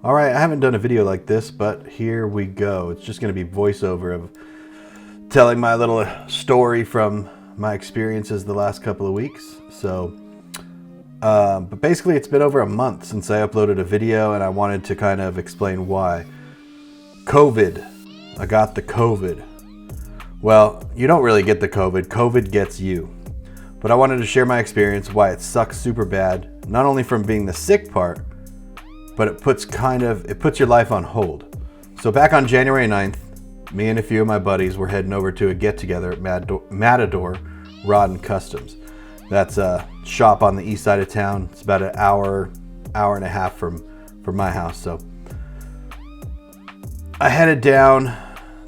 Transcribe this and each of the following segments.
All right, I haven't done a video like this, but here we go. It's just going to be voiceover of telling my little story from my experiences the last couple of weeks. But basically it's been over a month since I uploaded a video, and I wanted to kind of explain why. COVID. I got the COVID. Well, you don't really get the COVID. COVID gets you. But I wanted to share my experience, why it sucks super bad, not only from being the sick part, but it puts your life on hold. So back on January 9th, me and a few of my buddies were heading over to a get-together at Matador Rod and Customs. That's a shop on the east side of town. It's about an hour and a half from my house. So I headed down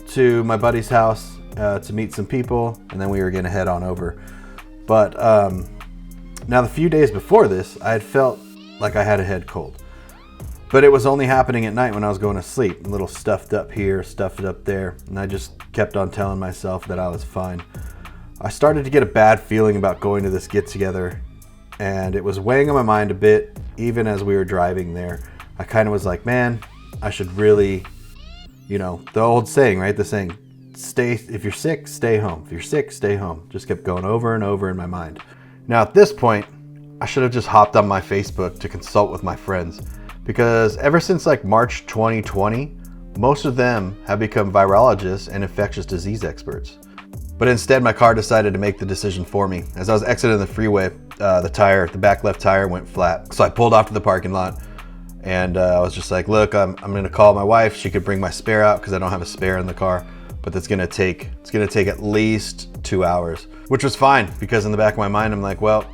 to my buddy's house to meet some people, and then we were going to head on over. But now the few days before this, I had felt like I had a head cold. But it was only happening at night when I was going to sleep. A little stuffed up here, stuffed up there. And I just kept on telling myself that I was fine. I started to get a bad feeling about going to this get-together, and it was weighing on my mind a bit, even as we were driving there. I kind of was like, man, I should really, the old saying, right? The saying, if you're sick, stay home. If you're sick, stay home. Just kept going over and over in my mind. Now at this point, I should have just hopped on my Facebook to consult with my friends, because ever since like March 2020, most of them have become virologists and infectious disease experts. But instead, my car decided to make the decision for me. As I was exiting the freeway, the back left tire went flat. So I pulled off to the parking lot, and I was just like, look, I'm gonna call my wife. She could bring my spare out because I don't have a spare in the car, but it's gonna take at least 2 hours, which was fine, because in the back of my mind, I'm like, well,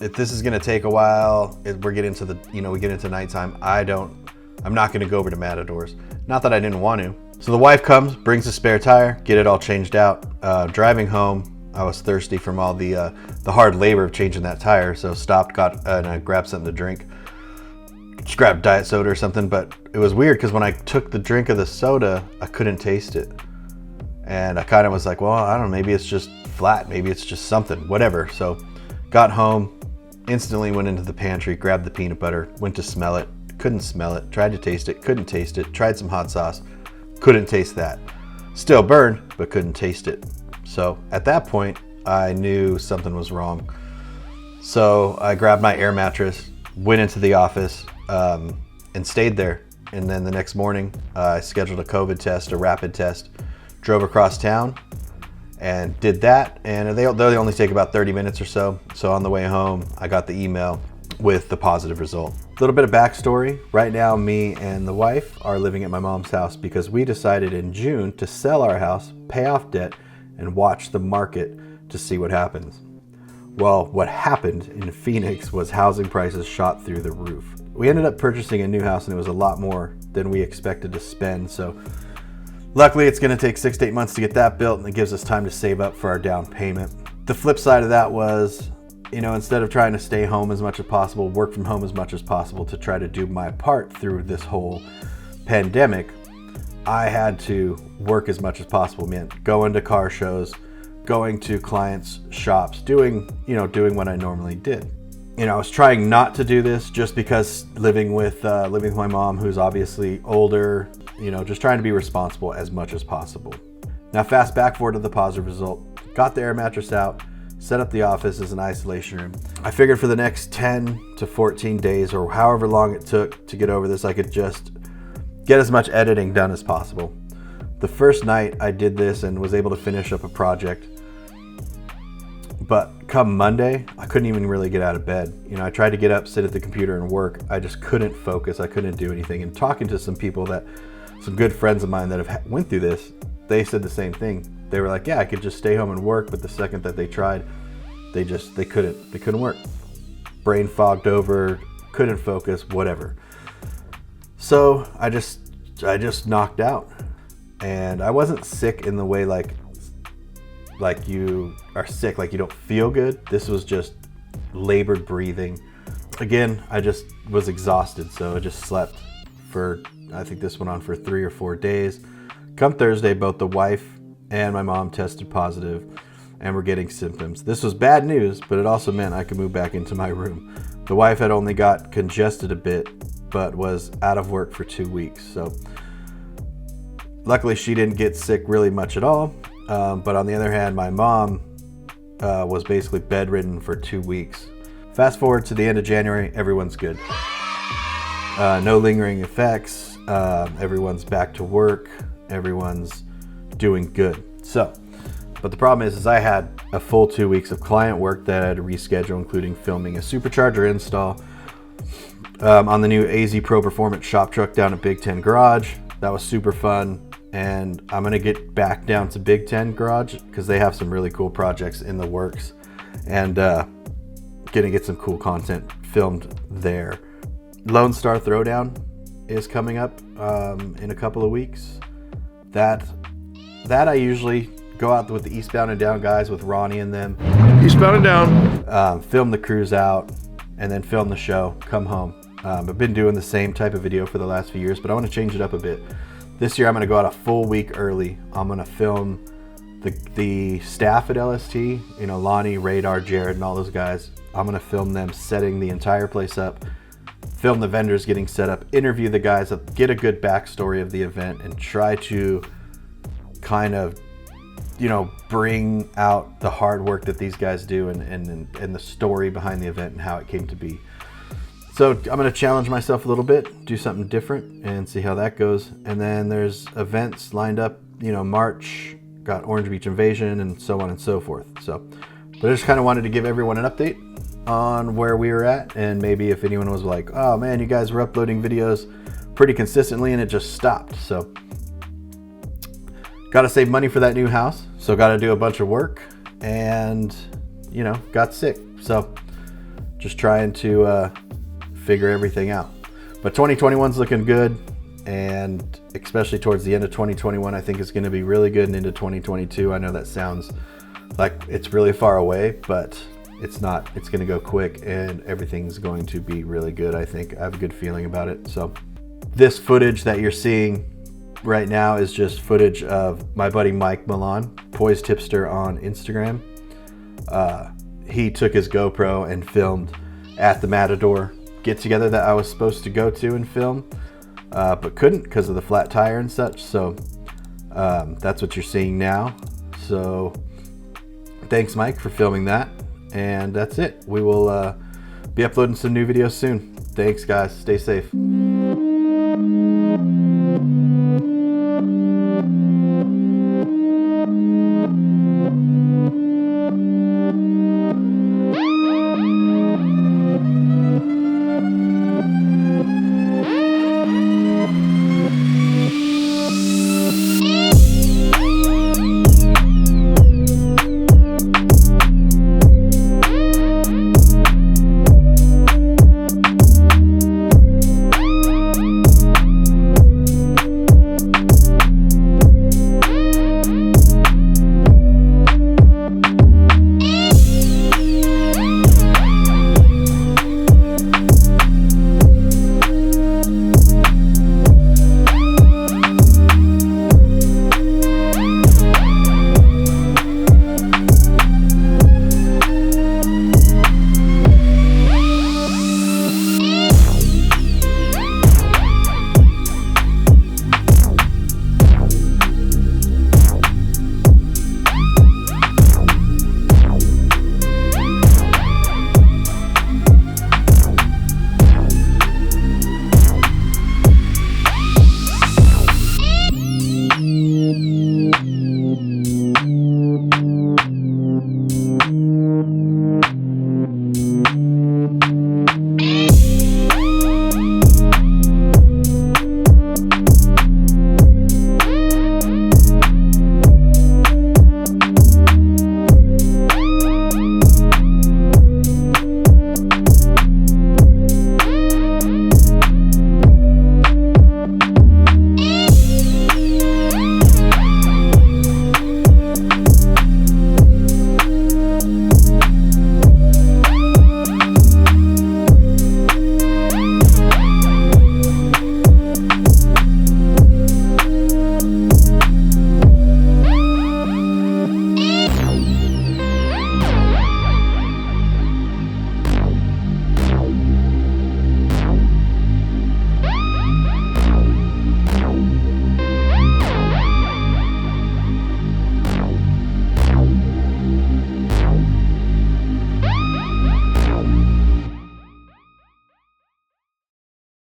if this is gonna take a while, we get into nighttime, I'm not gonna go over to Matador's. Not that I didn't want to. So the wife comes, brings a spare tire, get it all changed out. Driving home, I was thirsty from all the hard labor of changing that tire, so stopped, and I grabbed something to drink. Just grabbed diet soda or something, but it was weird because when I took the drink of the soda, I couldn't taste it. And I kind of was like, well, I don't know, maybe it's just flat, maybe it's just something, whatever. So got home, instantly went into the pantry, grabbed the peanut butter, went to smell it, couldn't smell it, tried to taste it, couldn't taste it, tried some hot sauce, couldn't taste that. Still burned, but couldn't taste it. So at that point, I knew something was wrong. So I grabbed my air mattress, went into the office, and stayed there. And then the next morning, I scheduled a COVID test, a rapid test, drove across town and did that. And they only take about 30 minutes or so. So on the way home, I got the email with the positive result. A little bit of backstory. Right now, me and the wife are living at my mom's house because we decided in June to sell our house, pay off debt, and watch the market to see what happens. Well, what happened in Phoenix was housing prices shot through the roof. We ended up purchasing a new house, and it was a lot more than we expected to spend. So luckily, it's going to take 6 to 8 months to get that built, and it gives us time to save up for our down payment. The flip side of that was, instead of trying to stay home as much as possible, work from home as much as possible to try to do my part through this whole pandemic, I had to work as much as possible. Going to car shows, going to clients' shops, doing what I normally did. I was trying not to do this just because living with my mom, who's obviously older, just trying to be responsible as much as possible. Now fast back forward to the positive result. Got the air mattress out, set up the office as an isolation room. I figured for the next 10 to 14 days, or however long it took to get over this, I could just get as much editing done as possible. The first night I did this and was able to finish up a project. But come Monday, I couldn't even really get out of bed. I tried to get up, sit at the computer and work. I just couldn't focus. I couldn't do anything. And talking to some good friends of mine that have went through this, they said the same thing. They were like, yeah, I could just stay home and work. But the second that they tried, they couldn't work. Brain fogged over, couldn't focus, whatever. So I just knocked out. And I wasn't sick in the way like you are sick, like you don't feel good. This was just labored breathing. Again, I just was exhausted, so I just slept for, I think this went on for 3 or 4 days. Come Thursday, both the wife and my mom tested positive and were getting symptoms. This was bad news, but it also meant I could move back into my room. The wife had only got congested a bit, but was out of work for 2 weeks. So luckily she didn't get sick really much at all. But on the other hand, my mom was basically bedridden for 2 weeks. Fast forward to the end of January, everyone's good. No lingering effects. Everyone's back to work. Everyone's doing good. So, but the problem is I had a full 2 weeks of client work that I had to reschedule, including filming a supercharger install on the new AZ Pro Performance shop truck down at Big Ten Garage. That was super fun. And I'm gonna get back down to Big Ten Garage because they have some really cool projects in the works, and gonna get some cool content filmed there. Lone Star Throwdown is coming up in a couple of weeks. That I usually go out with the Eastbound and Down guys with Ronnie and them. Eastbound and Down. Film the cruise out and then film the show, come home. I've been doing the same type of video for the last few years, but I want to change it up a bit. This year I'm going to go out a full week early. I'm going to film the staff at LST, you know, Lonnie, Radar, Jared, and all those guys. I'm going to film them setting the entire place up, film the vendors getting set up, interview the guys, get a good backstory of the event, and try to kind of, you know, bring out the hard work that these guys do and the story behind the event and how it came to be. So I'm going to challenge myself a little bit, do something different, and see how that goes. And then there's events lined up, you know, March, got Orange Beach Invasion, and so on and so forth. So, but I just kind of wanted to give everyone an update on where we were at, and maybe if anyone was like, oh man, you guys were uploading videos pretty consistently and it just stopped. So, got to save money for that new house. So got to do a bunch of work, and, you know, got sick. So just trying to figure everything out. But 2021's looking good, and especially towards the end of 2021, I think it's going to be really good, and into 2022. I know that sounds like it's really far away, but it's not. It's going to go quick, and everything's going to be really good. I think I have a good feeling about it. So this footage that you're seeing right now is just footage of my buddy Mike Milan, Poised Tipster on Instagram. He took his GoPro and filmed at the Matador get together that I was supposed to go to and film, but couldn't because of the flat tire and such. So that's what you're seeing now. So thanks, Mike, for filming that. And that's it. We will be uploading some new videos soon. Thanks, guys. Stay safe.